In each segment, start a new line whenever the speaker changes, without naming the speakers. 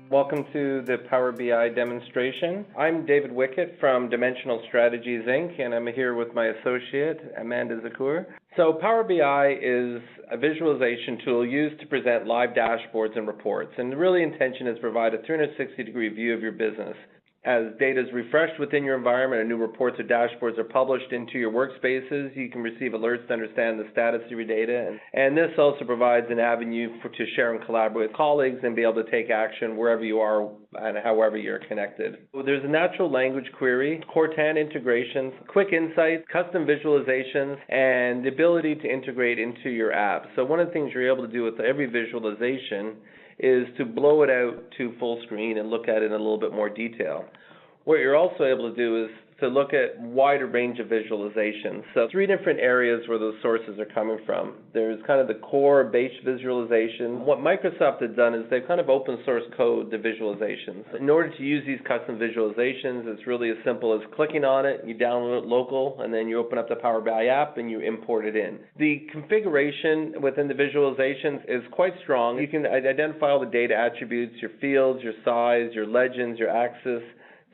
Welcome to the Power BI demonstration. I'm David Wickett from Dimensional Strategies, Inc., and I'm here with my associate, Amanda Zakur. So Power BI is a visualization tool used to present live dashboards and reports, and the really intention is to provide a 360-degree view of your business. As data is refreshed within your environment and new reports or dashboards are published into your workspaces, you can receive alerts to understand the status of your data. And this also provides an avenue to share and collaborate with colleagues and be able to take action wherever you are and however you're connected. There's a natural language query, Cortana integrations, quick insights, custom visualizations, and the ability to integrate into your app. So one of the things you're able to do with every visualization is to blow it out to full screen and look at it in a little bit more detail. What you're also able to do is to look at a wider range of visualizations. So 3 different areas where those sources are coming from. There's kind of the core base visualization. What Microsoft has done is they've kind of open source code the visualizations. In order to use these custom visualizations, it's really as simple as clicking on it, you download it local, and then you open up the Power BI app and you import it in. The configuration within the visualizations is quite strong. You can identify all the data attributes, your fields, your size, your legends, your axis.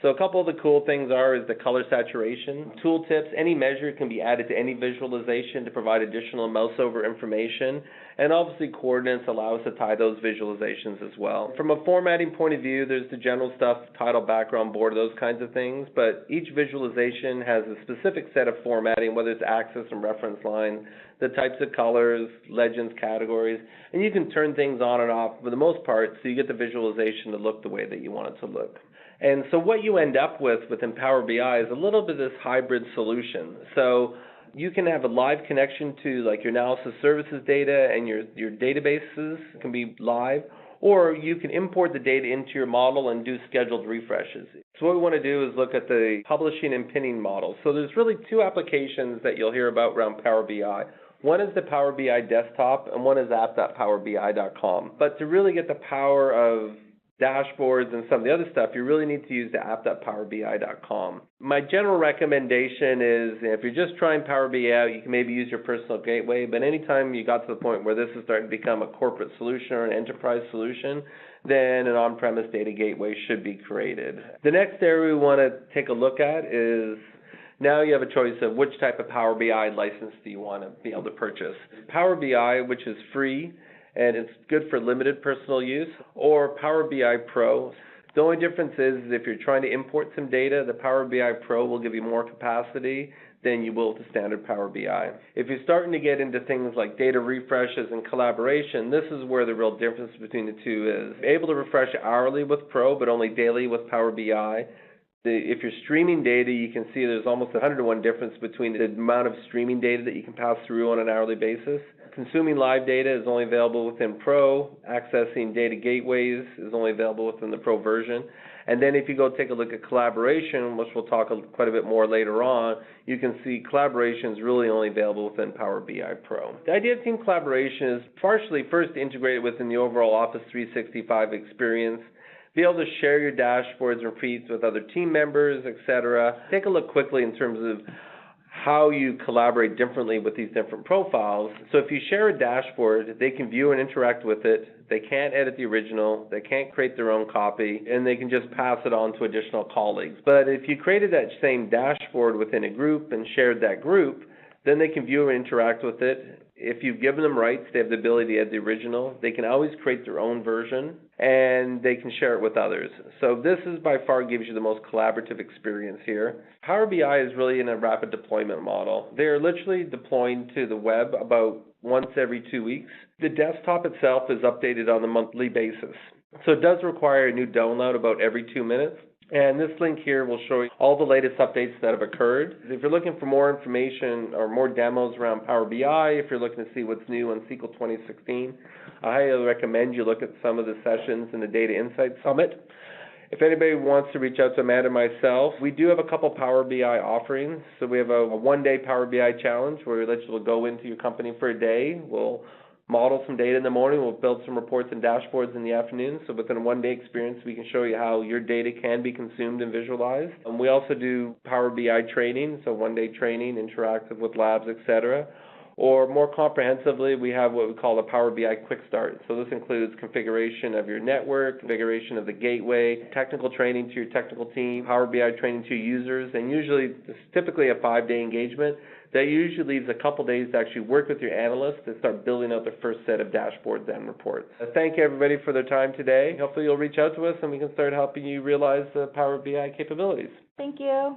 So a couple of the cool things is the color saturation. Tooltips, any measure can be added to any visualization to provide additional mouse over information. And obviously coordinates allow us to tie those visualizations as well. From a formatting point of view, there's the general stuff, title, background, border, those kinds of things. But each visualization has a specific set of formatting, whether it's axis and reference line, the types of colors, legends, categories. And you can turn things on and off for the most part so you get the visualization to look the way that you want it to look. And so what you end up with within Power BI is a little bit of this hybrid solution. So you can have a live connection to like your analysis services data and your databases can be live, or you can import the data into your model and do scheduled refreshes. So what we want to do is look at the publishing and pinning model. So there's really 2 applications that you'll hear about around Power BI. One is the Power BI desktop and one is app.powerbi.com. But to really get the power of dashboards and some of the other stuff, you really need to use the app.powerbi.com. My general recommendation is if you're just trying Power BI out, you can maybe use your personal gateway, but anytime you got to the point where this is starting to become a corporate solution or an enterprise solution, then an on-premise data gateway should be created. The next area we want to take a look at is now you have a choice of which type of Power BI license do you want to be able to purchase. Power BI, which is free, and it's good for limited personal use, or Power BI Pro. The only difference is if you're trying to import some data, the Power BI Pro will give you more capacity than you will with the standard Power BI. If you're starting to get into things like data refreshes and collaboration, this is where the real difference between the 2 is. Able to refresh hourly with Pro, but only daily with Power BI. If you're streaming data, you can see there's almost 100-to-1 difference between the amount of streaming data that you can pass through on an hourly basis. Consuming live data is only available within Pro. Accessing data gateways is only available within the Pro version. And then if you go take a look at collaboration, which we'll talk quite a bit more later on, you can see collaboration is really only available within Power BI Pro. The idea of team collaboration is partially first integrated within the overall Office 365 experience. Be able to share your dashboards and feeds with other team members, etc. Take a look quickly in terms of how you collaborate differently with these different profiles. So if you share a dashboard, they can view and interact with it. They can't edit the original. They can't create their own copy, and they can just pass it on to additional colleagues. But if you created that same dashboard within a group and shared that group, then they can view and interact with it. If you've given them rights, they have the ability to add the original. They can always create their own version, and they can share it with others. So this is by far gives you the most collaborative experience here. Power BI is really in a rapid deployment model. They're literally deploying to the web about once every 2 weeks. The desktop itself is updated on a monthly basis. So it does require a new download about every 2 minutes. And this link here will show you all the latest updates that have occurred. If you're looking for more information or more demos around Power BI, if you're looking to see what's new on SQL 2016, I highly recommend you look at some of the sessions in the Data Insights Summit. If anybody wants to reach out to Amanda and myself, we do have a couple Power BI offerings. So we have a one-day Power BI challenge where we let you go into your company for a day. We'll model some data in the morning. We'll build some reports and dashboards in the afternoon. So within a one-day experience, we can show you how your data can be consumed and visualized. We also do Power BI training, so one-day training, interactive with labs, etc. or more comprehensively, we have what we call a Power BI Quick Start. So this includes configuration of your network, configuration of the gateway, technical training to your technical team, Power BI training to users, and usually it's typically a 5-day engagement. That usually leaves a couple days to actually work with your analysts to start building out the first set of dashboards and reports. Thank you everybody for their time today. Hopefully you'll reach out to us and we can start helping you realize the Power BI capabilities.
Thank you.